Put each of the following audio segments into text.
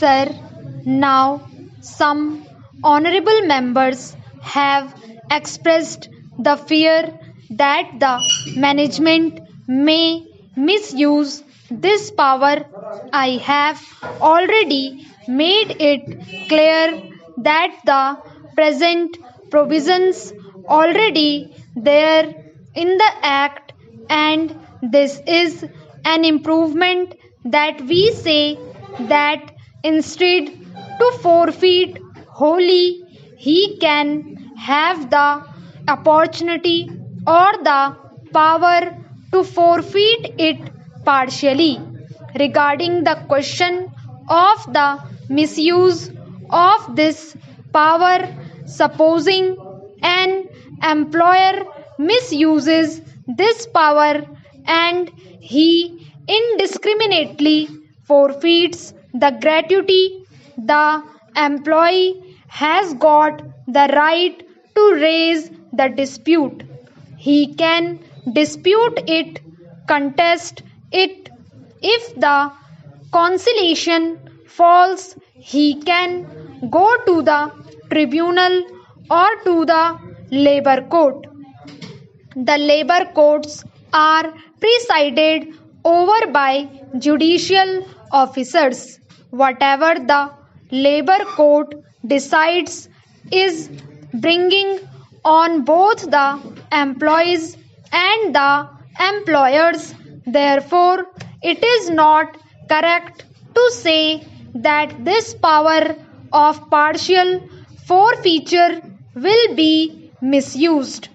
Sir, now some honorable members have expressed the fear that the management may misuse this power. I have already made it clear that the present provisions already there in the act, and this is an improvement that we say that instead to forfeit wholly, he can have the opportunity or the power to forfeit it partially. Regarding the question of the misuse of this power, supposing an employer misuses this power and he indiscriminately forfeits the gratuity, the employee has got the right to raise the dispute. He can dispute it, contest it. If the conciliation falls, he can go to the tribunal or to the labor court. The labor courts are presided over by judicial officers. Whatever the labor court decides is bringing on both the employees and the employers. Therefore, it is not correct to say that this power of partial forfeiture will be misused.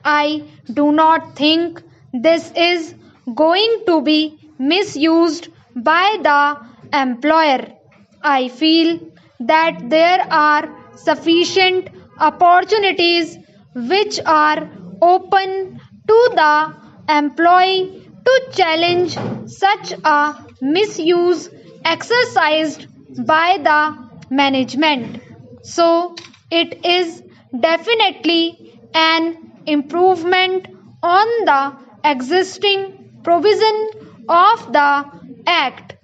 I do not think this is going to be misused by the employer. I feel that there are sufficient opportunities which are open to the employee to challenge such a misuse exercised by the management. So, it is definitely an improvement on the existing provision of the Act.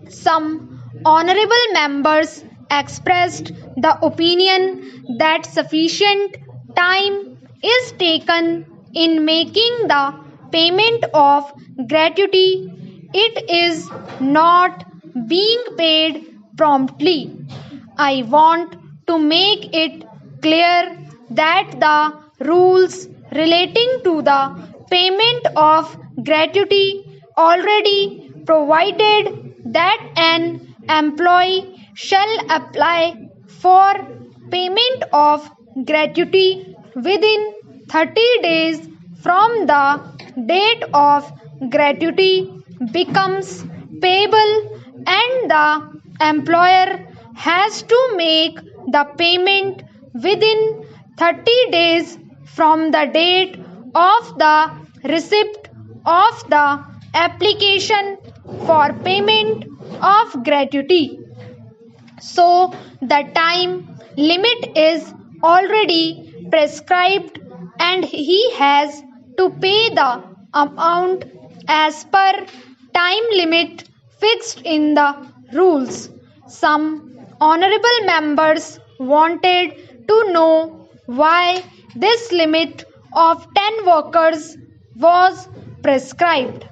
Some honorable members expressed the opinion that sufficient time is taken in making the payment of gratuity. It is not being paid promptly. I want to make it clear that the rules relating to the payment of gratuity already provided that an employee shall apply for payment of gratuity within 30 days from the date of gratuity becomes payable, and the employer has to make the payment within 30 days from the date of the receipt of the application for payment of gratuity. So the time limit is already prescribed and he has to pay the amount as per time limit fixed in the rules. Some honorable members wanted to know why this limit of 10 workers was prescribed.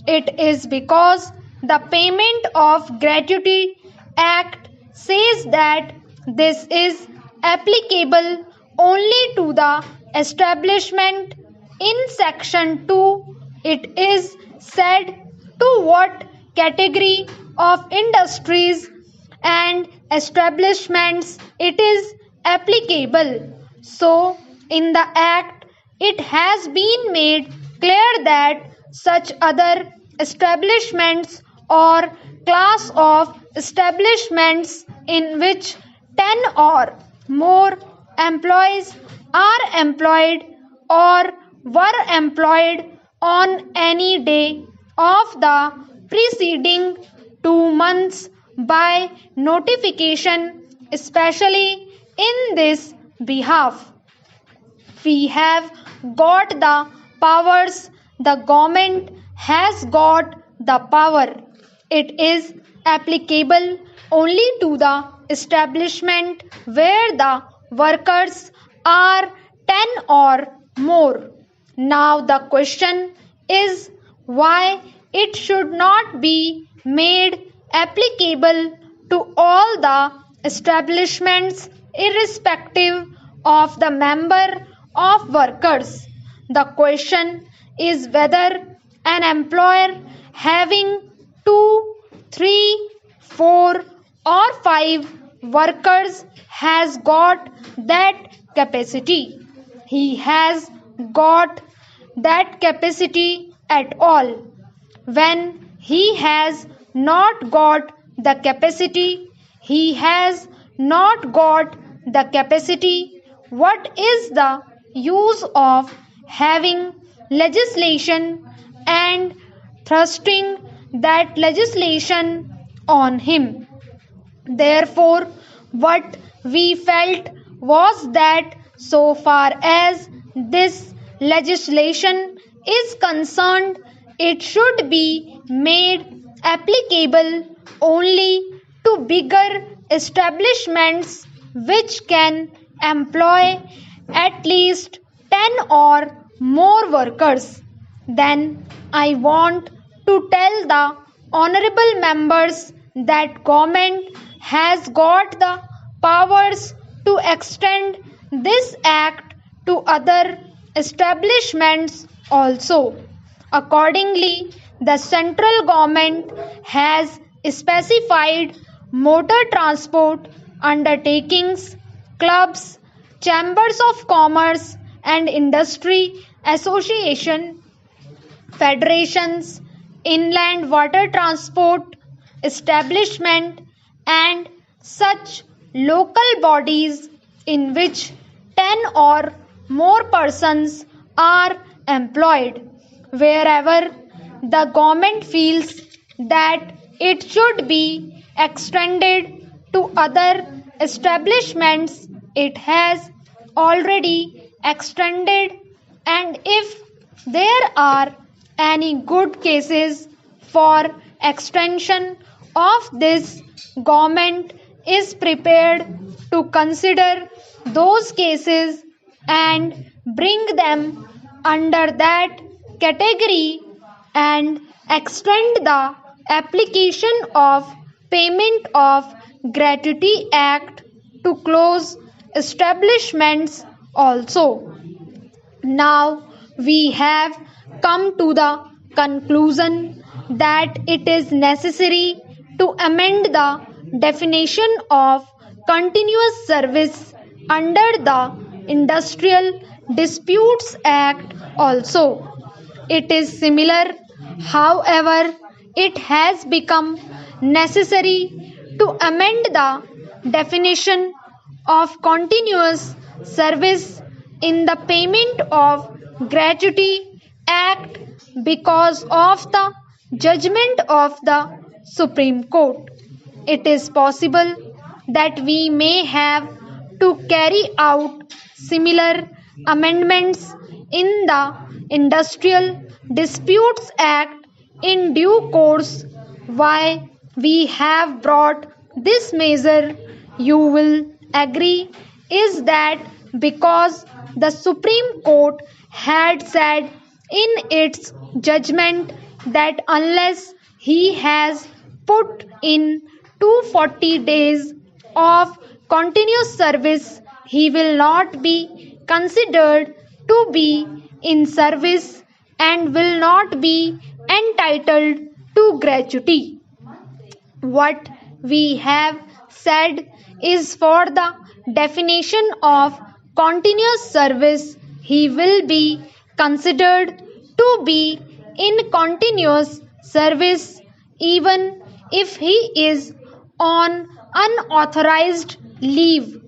It is because the Payment of Gratuity Act says that this is applicable only to the establishment. In section 2, it is said to what category of industries and establishments it is applicable. So, in the Act, it has been made clear that such other establishments or class of establishments in which 10 or more employees are employed or were employed on any day of the preceding 2 months by notification, especially in this behalf. We have got the powers, the government has got the power. It is applicable only to the establishment where the workers are 10 or more. Now the question is why it should not be made applicable to all the establishments irrespective of the number of workers. The question is whether an employer having 2, 3, 4 or 5 workers has got that capacity. He has got that capacity at all. When he has not got the capacity, he has not got the capacity. What is the use of having legislation and thrusting that legislation on him? Therefore, what we felt was that so far as this legislation is concerned, it should be made applicable only to bigger establishments which can employ at least 10 or more workers. Then I want to tell the honorable members that government has got the powers to extend this act to other establishments also. Accordingly, the central government has specified motor transport undertakings, clubs, chambers of commerce and industry association, federations, inland water transport establishment and such local bodies in which 10 or more persons are employed. Wherever the government feels that it should be extended to other establishments, it has already extended, and if there are any good cases for extension of this, government is prepared to consider those cases and bring them under that category and extend the application of Payment of Gratuity Act to close establishments also. Now we have come to the conclusion that it is necessary to amend the definition of continuous service under the Industrial Disputes Act also. It is similar, however, it has become necessary to amend the definition of continuous service in the Payment of Gratuity Act because of the judgment of the Supreme Court. It is possible that we may have to carry out similar amendments in the Industrial Disputes Act in due course. Why we have brought this measure, you will agree, is that because the Supreme Court had said in its judgment that unless he has put in 240 days of continuous service, he will not be considered to be in service and will not be entitled to gratuity. What we have said is for the definition of continuous service, he will be considered to be in continuous service even if he is on unauthorized leave,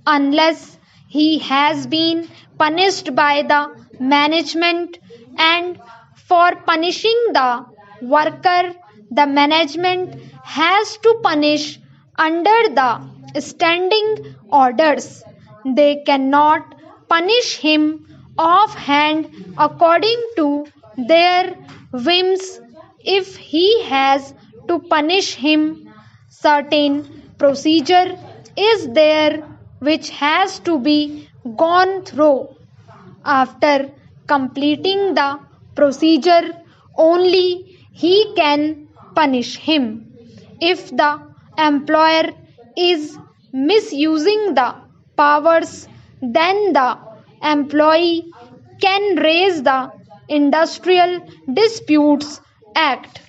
unless he has been punished by the management, and for punishing the worker, the management has to punish under the standing orders. They cannot punish him offhand according to their whims. If he has to punish him, certain procedure is there which has to be gone through. After completing the procedure, only he can punish him. If the employer is misusing the powers, then the employee can raise the Industrial Disputes Act.